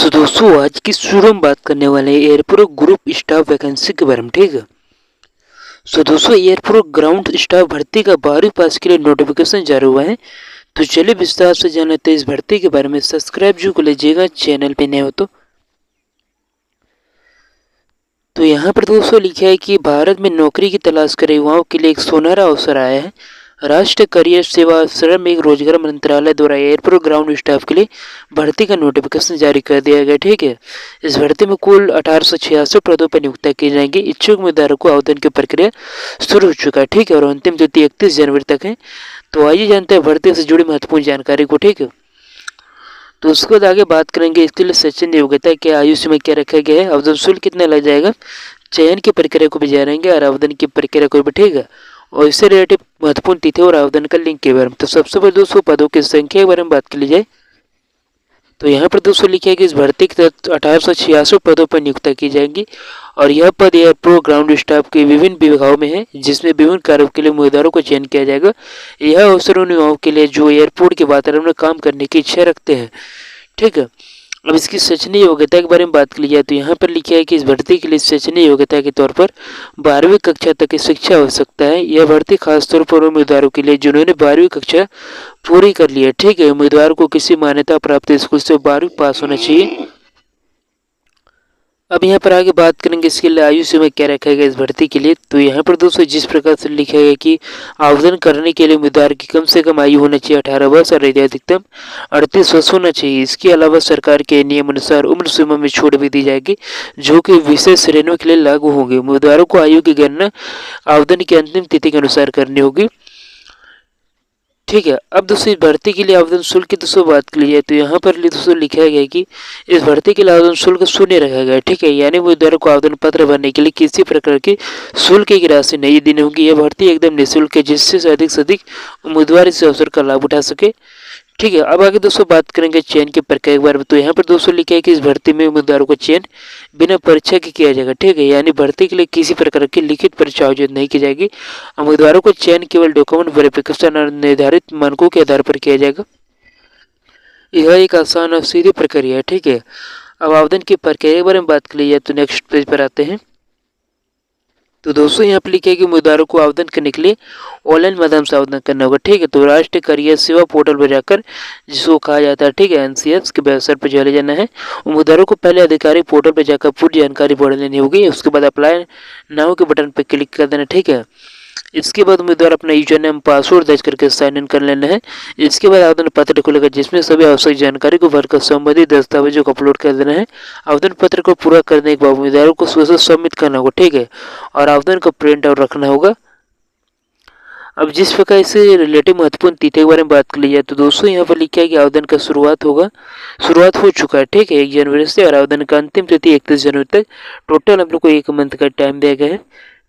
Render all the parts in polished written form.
सो दोस्तों आज की शुरू हम बात करने वाले हैं एयरपोर्ट ग्रुप स्टाफ वैकेंसी के बारे में। ठीक है। सो दोस्तों एयरपोर्ट ग्राउंड स्टाफ भर्ती का 12वीं पास के लिए नोटिफिकेशन जारी हुआ है। तो चलिए विस्तार से जान लेते हैं इस भर्ती के बारे में। सब्सक्राइब जो कर लीजिएगा चैनल पे नए हो तो यहाँ पर दोस्तों लिखा है कि भारत में नौकरी की तलाश कर रहे युवाओं के लिए एक सुनहरा अवसर आया है। राष्ट्रीय करियर सेवा श्रम एवं रोजगार मंत्रालय द्वारा एयरपोर्ट ग्राउंड स्टाफ के लिए भर्ती का नोटिफिकेशन जारी कर दिया गया। ठीक है। इस भर्ती में कुल 1886 पदों पर नियुक्ति की जाएंगी। इच्छुक उम्मीदवारों को आवेदन की प्रक्रिया शुरू हो चुका है। ठीक है। और अंतिम तिथि 31 जनवरी तक है। तो आइए जानते हैं भर्ती से जुड़ी महत्वपूर्ण जानकारी को। ठीक है। तो उसके बाद आगे बात करेंगे इसके लिए शैक्षणिक योग्यता क्या, आयु सीमा क्या रखा गया है, आवेदन शुल्क कितना लग जाएगा, चयन की प्रक्रिया को भी जानेंगे और आवेदन की प्रक्रिया को भी। ठीक है। और इससे रिलेटेड महत्वपूर्ण तिथि और आवेदन का लिंक के बारे में। तो सबसे पहले दोस्तों पदों की संख्या के बारे में बात कर ली जाए तो यहाँ पर दोस्तों लिखा है कि इस भर्ती के तहत 1886 पदों पर नियुक्ति की जाएंगी और यह पद एयरपोर्ट ग्राउंड स्टाफ के विभिन्न विभागों में है जिसमें विभिन्न कार्यों के लिए उम्मीदवारों को चयन किया जाएगा। यह अवसर उन युवाओं के लिए जो एयरपोर्ट के वातावरण में काम करने की इच्छा रखते हैं। ठीक है। अब इसकी शैक्षणिक योग्यता के बारे में बात की जाए तो यहाँ पर लिखा है कि इस भर्ती के लिए शैक्षणिक योग्यता के तौर पर 12वीं कक्षा तक की शिक्षा आवश्यकता है। यह भर्ती खासतौर पर उम्मीदवारों के लिए जिन्होंने 12वीं कक्षा पूरी कर ली है। ठीक है। उम्मीदवार को किसी मान्यता प्राप्त स्कूल से 12वीं पास होना चाहिए। अब यहाँ पर आगे बात करेंगे इसके लिए आयु सीमा क्या रखा गया इस भर्ती के लिए। तो यहाँ पर दोस्तों जिस प्रकार से लिखा गया कि आवेदन करने के लिए उम्मीदवार की कम से कम आयु होना चाहिए 18 वर्ष और अधिकतम 38 वर्ष होना चाहिए। इसके अलावा सरकार के नियम अनुसार उम्र सीमा में छूट भी दी जाएगी जो कि विशेष श्रेणियों के लिए लागू होंगे। उम्मीदवारों को आयु की गणना आवेदन की अंतिम तिथि के अनुसार करनी होगी। ठीक है। अब दोस्तों इस भर्ती के लिए आवेदन शुल्क की दोस्तों बात की जाए तो यहाँ पर दोस्तों लिखा गया है कि इस भर्ती के लिए आवेदन शुल्क शून्य रखा गया है। ठीक है। यानी उम्मीदवारों को आवेदन पत्र भरने के लिए किसी प्रकार की शुल्क की राशि नहीं देनी होगी। यह भर्ती एकदम निःशुल्क है जिससे से अधिक उम्मीदवार इस अवसर का लाभ उठा सके। ठीक है। अब आगे दोस्तों बात करेंगे चयन की प्रक्रिया के बारे में। तो यहाँ पर दोस्तों लिखा है कि इस भर्ती में उम्मीदवारों का चयन बिना परीक्षा के किया जाएगा। ठीक है। यानी भर्ती के लिए किसी प्रकार की लिखित परीक्षा आयोजित नहीं की जाएगी। उम्मीदवारों को चयन केवल डॉक्यूमेंट वेरिफिकेशन और निर्धारित मानकों के आधार पर किया जाएगा। यह एक आसान और सीधी प्रक्रिया है। ठीक है। अब आवेदन की प्रक्रिया के बारे में बात कर ली जाए तो नेक्स्ट पेज पर आते हैं। तो दोस्तों यहाँ पर लिखा है कि उम्मीदवारों को आवेदन करने के लिए ऑनलाइन माध्यम से आवेदन करना होगा। ठीक है। तो राष्ट्रीय करियर सेवा पोर्टल पर जाकर जिसको कहा जाता है ठीक है NCS के वेबसाइट पर चले जाना है। उम्मीदवारों को पहले आधिकारिक पोर्टल पर जाकर पूरी जानकारी पढ़ लेनी होगी। उसके बाद अप्लाई नाउ के बटन पर क्लिक कर देना। ठीक है। इसके बाद उम्मीदवार अपना यूजर नेम पासवर्ड दर्ज करके साइन इन कर लेना है। इसके बाद आवेदन पत्र खुलेगा जिसमें सभी आवश्यक जानकारी को भरकर संबंधित दस्तावेजों को अपलोड कर देना है। आवेदन पत्र को पूरा करने के बाद उम्मीदवारों को स्वतः सबमिट करना होगा। ठीक है। और आवेदन को प्रिंट आउट रखना होगा। अब जिस प्रकार से रिलेटिव महत्वपूर्ण तिथि के बारे में बात कर ली जाए तो दोस्तों यहाँ पर लिखा है कि आवेदन का शुरुआत हो चुका है। ठीक है 1 जनवरी से और आवेदन का अंतिम तिथि 31 जनवरी तक। टोटल आप लोग को 1 मंथ का टाइम दिया गया है।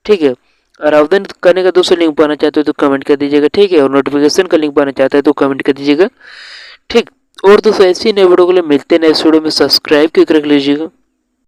ठीक है। और आवेदन करने का दोस्तों लिंक पाना चाहते हो तो कमेंट कर दीजिएगा। ठीक है। और नोटिफिकेशन का लिंक पाना चाहते हैं तो कमेंट कर दीजिएगा। ठीक। और दोस्तों ऐसी नए वीडियो के लिए मिलते हैं नेक्स्ट वीडियो में। सब्सक्राइब क्यों कर लीजिएगा।